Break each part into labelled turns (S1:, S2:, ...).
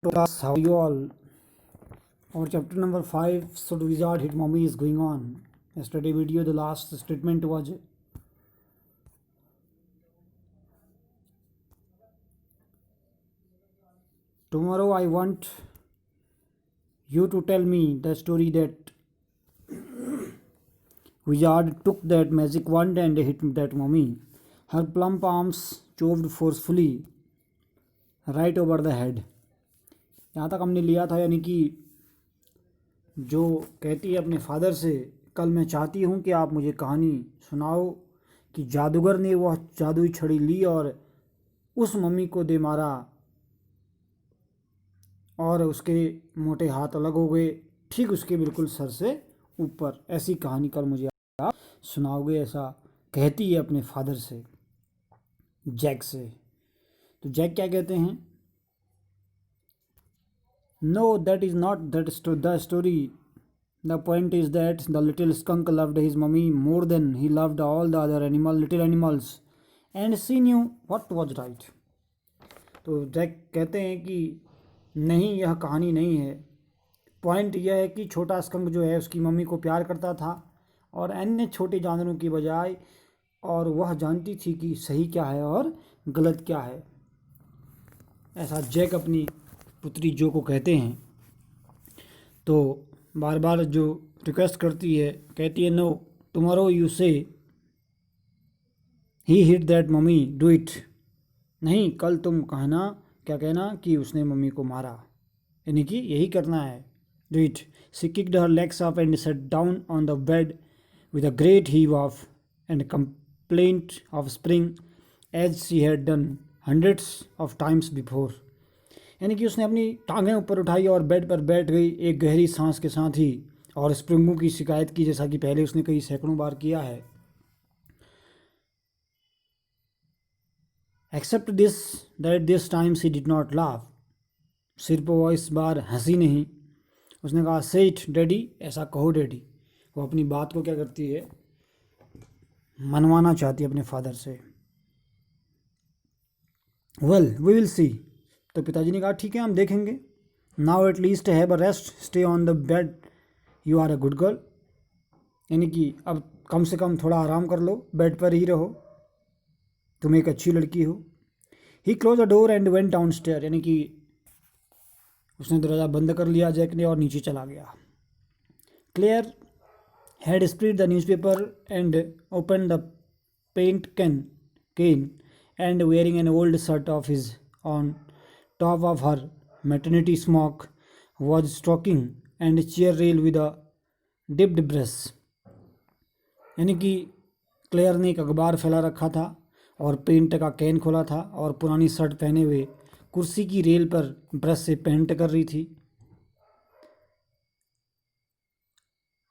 S1: Class, how you all? Our chapter number 5, So the Wizard Hit Mommy is going on. Yesterday video, the last statement was tomorrow I want you to tell me the story that Wizard took that magic wand and hit that mommy. Her plump arms choved forcefully right over the head. यहाँ तक हमने लिया था, यानी कि जो कहती है अपने फादर से, कल मैं चाहती हूँ कि आप मुझे कहानी सुनाओ कि जादूगर ने वह जादुई छड़ी ली और उस मम्मी को दे मारा और उसके मोटे हाथ अलग हो गए, ठीक उसके बिल्कुल सर से ऊपर। ऐसी कहानी कल मुझे आप सुनाओगे, ऐसा कहती है अपने फादर से, जैक से। तो जैक क्या कहते हैं? No, that is not the story. The point is that the little skunk loved his mummy more than he loved all the other little animals, and she knew what was right. तो Jack कहते हैं कि नहीं, यह कहानी नहीं है। Point यह है कि छोटा स्कंक जो है उसकी मम्मी को प्यार करता था और अन्य छोटे जानवरों की बजाय, और वह जानती थी कि सही क्या है और गलत क्या है। ऐसा जैक अपनी पुत्री जो को कहते हैं। तो बार बार जो रिक्वेस्ट करती है, कहती है no tomorrow you say he hit that mummy do it. नहीं, कल तुम कहना, क्या कहना कि उसने मम्मी को मारा, यानी कि यही करना है, do it. She kicked her legs up and sat down on the bed with a great heave of and complaint of spring as she had done hundreds of times before. यानी कि उसने अपनी टांगें ऊपर उठाई और बेड पर बैठ गई एक गहरी सांस के साथ ही, और स्प्रिंगों की शिकायत की, जैसा कि पहले उसने कई सैकड़ों बार किया है। Except this that this time she did not laugh. सिर्फ वो इस बार हंसी नहीं। उसने कहा से इट डैडी, ऐसा कहो डैडी। वो अपनी बात को क्या करती है, मनवाना चाहती है अपने फादर से। Well we will see. तो पिताजी ने कहा ठीक है, हम देखेंगे। Now at least have a rest, stay on the bed, you are a good girl. यानी कि अब कम से कम थोड़ा आराम कर लो, बेड पर ही रहो, तुम एक अच्छी लड़की हो। He close the door and went down stair. यानी कि उसने दरवाज़ा बंद कर लिया जैक ने और नीचे चला गया। Claire had spread the newspaper and open the paint can and wearing an old shirt of his on top of her maternity smock was stroking and chair rail with a dipped breast। यानी कि clear ने एक अखबार फैला रखा था और paint का कैन खोला था और पुरानी शर्ट पहने हुए कुर्सी की रेल पर ब्रश से पेंट कर रही थी।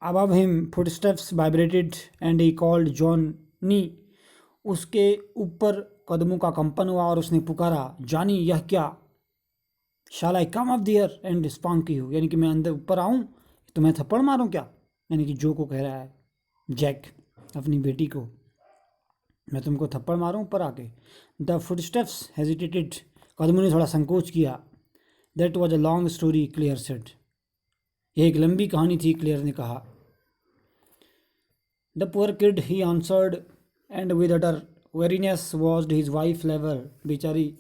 S1: above him footsteps vibrated and he called Johnny। उसके ऊपर कदमों का कंपन हुआ और उसने पुकारा, जानी यह क्या? Shall I come up there and spank you. यानी कि मैं अंदर ऊपर आऊँ तो मैं थप्पड़ मारूँ क्या? यानी कि जो को कह रहा है जैक अपनी बेटी को, मैं तुमको थप्पड़ मारूँ ऊपर आके। द फुटस्टेप्स हेजिटेटेड, कदमों ने थोड़ा संकोच किया। That was a long story, Clare said. यह एक लंबी कहानी थी, क्लियर ने कहा। The poor kid he answered and with utter weariness was his wife lever. बेचारी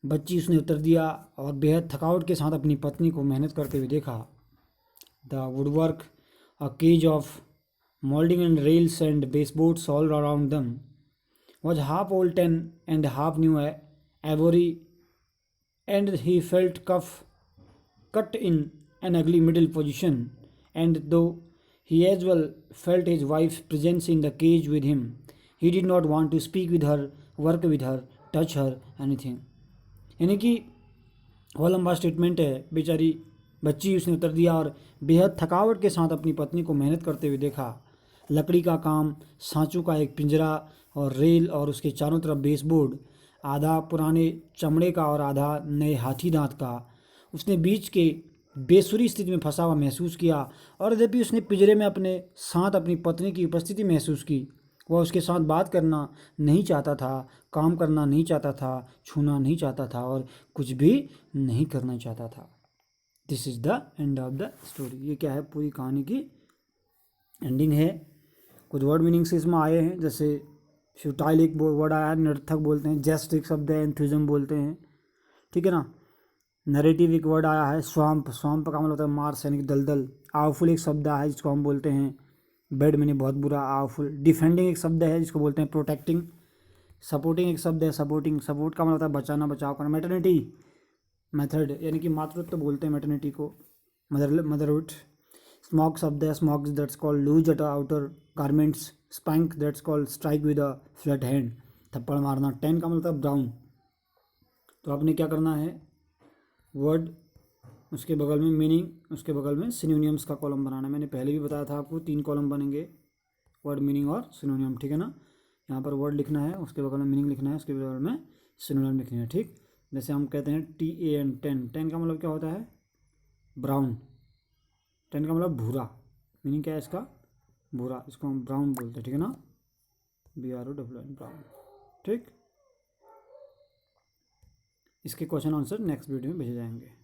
S1: बच्ची, उसने उत्तर दिया और बेहद थकावट के साथ अपनी पत्नी को मेहनत करते हुए देखा। The woodwork, a cage of moulding and rails and baseboards all around them was half old tan and half new ivory and he felt cuff cut in an ugly middle position, and though he as well felt his wife's presence in the cage with him, he did not want to speak with her, work with her, touch her, anything। यानी कि वह लंबा statement है। बेचारी बच्ची, उसने उत्तर दिया और बेहद थकावट के साथ अपनी पत्नी को मेहनत करते हुए देखा। लकड़ी का काम, सांचों का एक पिंजरा और रेल और उसके चारों तरफ बेसबोर्ड, आधा पुराने चमड़े का और आधा नए हाथी दांत का। उसने बीच के बेसुरी स्थिति में फंसा हुआ महसूस किया और यद्यपि उसने पिंजरे में अपने साथ अपनी पत्नी की उपस्थिति महसूस की, वह उसके साथ बात करना नहीं चाहता था, काम करना नहीं चाहता था, छूना नहीं चाहता था और कुछ भी नहीं करना चाहता था। This is the end of the story. ये क्या है, पूरी कहानी की एंडिंग है। कुछ वर्ड मीनिंग्स इसमें आए हैं, जैसे फ्यूटाइल एक वर्ड आया है, निरर्थक बोलते हैं। जेस्ट एक शब्द है, एंथुजम बोलते हैं, ठीक है ना। नरेटिव एक वर्ड आया है, स्वाम्प, स्वाम्प का मतलब होता है मार्स यानी कि दलदल। आवफुल एक शब्द आया है जिसको हम बोलते हैं बैड मैंने बहुत बुरा, आवफुल। डिफेंडिंग एक शब्द है जिसको बोलते हैं प्रोटेक्टिंग। सपोर्टिंग एक शब्द है, सपोर्टिंग, सपोर्ट का मतलब होता है बचाना, बचाव करना। मैटरनिटी मेथड यानी कि मातृत्व बोलते हैं मैटरनिटी को, मदरहुड। स्मॉक शब्द है, smock that's called loose at outer garments. Spank that's called strike with a flat hand, थप्पड़ मारना। टेन का मतलब होता है ब्राउन। तो आपने क्या करना है, वर्ड उसके बगल में मीनिंग, उसके बगल में सिनोनियम्स का कॉलम बनाना है। मैंने पहले भी बताया था आपको 3 कॉलम बनेंगे, वर्ड, मीनिंग और सिनोनियम, ठीक है ना। यहाँ पर वर्ड लिखना है, उसके बगल में मीनिंग लिखना है, उसके बगल में सिनोनियम लिखना है, ठीक। जैसे हम कहते हैं TAN, टेन, टेन का मतलब क्या होता है, ब्राउन। टेन का मतलब भूरा, मीनिंग क्या है इसका, भूरा, इसको हम ब्राउन बोलते हैं, ठीक है ना, BROWN, ब्राउन, ठीक। इसके क्वेश्चन आंसर नेक्स्ट वीडियो में भेजे जाएंगे।